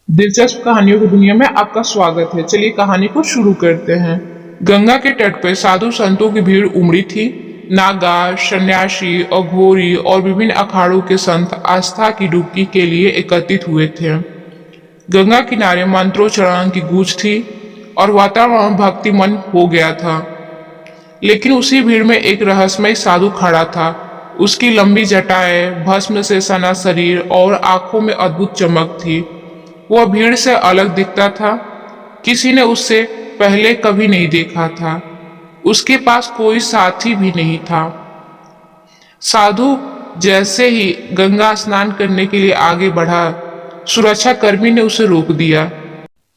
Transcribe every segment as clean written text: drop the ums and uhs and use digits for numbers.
दिलचस्प कहानियों की दुनिया में आपका स्वागत है। चलिए कहानी को शुरू करते हैं। गंगा के तट पर साधु संतों की भीड़ उमड़ी थी। नागा, सन्यासी, अघोरी और विभिन्न अखाड़ों के संत आस्था की डुबकी के लिए एकत्रित हुए थे। गंगा किनारे मंत्रोच्चारण की गूंज थी और वातावरण भक्तिमय हो गया था। लेकिन उसी भीड़ में एक रहस्यमय साधु खड़ा था। उसकी लंबी जटाएं, भस्म से सना शरीर और आंखों में अद्भुत चमक थी। वह भीड़ से अलग दिखता था। किसी ने उससे पहले कभी नहीं देखा था। उसके पास कोई साथी भी नहीं था। साधु जैसे ही गंगा स्नान करने के लिए आगे बढ़ा, सुरक्षा कर्मी ने उसे रोक दिया।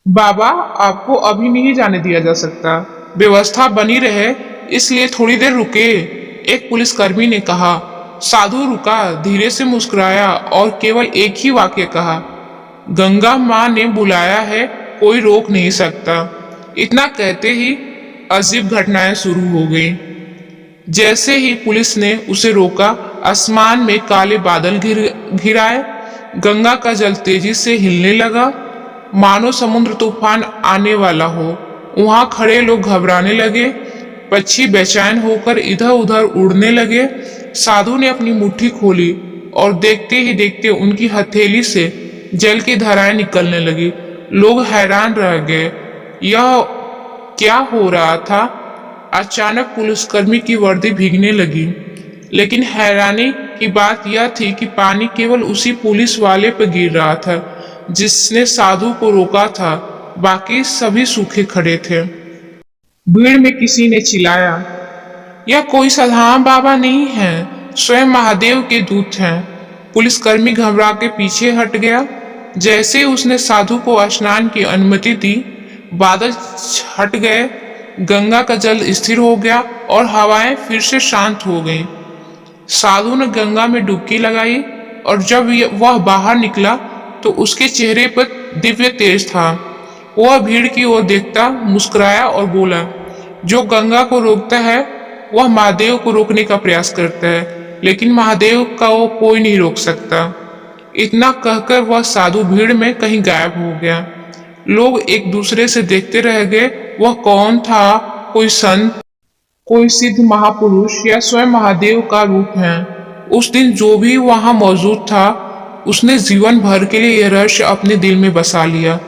बाबा, आपको अभी नहीं जाने दिया जा सकता। व्यवस्था बनी रहे, इसलिए थोड़ी देर रुके, एक पुलिसकर्मी ने कहा। साधु रुका, धीरे से मुस्कुराया और केवल एक ही वाक्य कहा, गंगा माँ ने बुलाया है, कोई रोक नहीं सकता। इतना कहते ही अजीब घटनाएं शुरू हो गईं। जैसे ही पुलिस ने उसे रोका, आसमान में काले बादल घिराए। गंगा का जल तेजी से हिलने लगा, मानो समुद्र तूफान आने वाला हो। वहां खड़े लोग घबराने लगे। पक्षी बेचैन होकर इधर उधर उड़ने लगे। साधु ने अपनी मुट्ठी खोली और देखते ही देखते उनकी हथेली से जल की धाराएं निकलने लगी। लोग हैरान रह गए। यह क्या हो रहा था? अचानक पुलिसकर्मी की वर्दी भीगने लगी। लेकिन हैरानी की बात यह थी कि पानी केवल उसी पुलिस वाले पर गिर रहा था जिसने साधु को रोका था। बाकी सभी सूखे खड़े थे। भीड़ में किसी ने चिल्लाया, यह कोई साधारण बाबा नहीं है, स्वयं महादेव के दूत हैं। पुलिसकर्मी घबरा के पीछे हट गया। जैसे उसने साधु को स्नान की अनुमति दी, बादल हट गए, गंगा का जल स्थिर हो गया और हवाएं फिर से शांत हो गईं। साधु ने गंगा में डुबकी लगाई और जब वह बाहर निकला तो उसके चेहरे पर दिव्य तेज था। वह भीड़ की ओर देखता, मुस्कुराया और बोला, जो गंगा को रोकता है वह महादेव को रोकने का प्रयास करता है, लेकिन महादेव का वो कोई नहीं रोक सकता। इतना कहकर वह साधु भीड़ में कहीं गायब हो गया। लोग एक दूसरे से देखते रह गए। वह कौन था? कोई संत, कोई सिद्ध महापुरुष या स्वयं महादेव का रूप है? उस दिन जो भी वहां मौजूद था, उसने जीवन भर के लिए यह रहस्य अपने दिल में बसा लिया।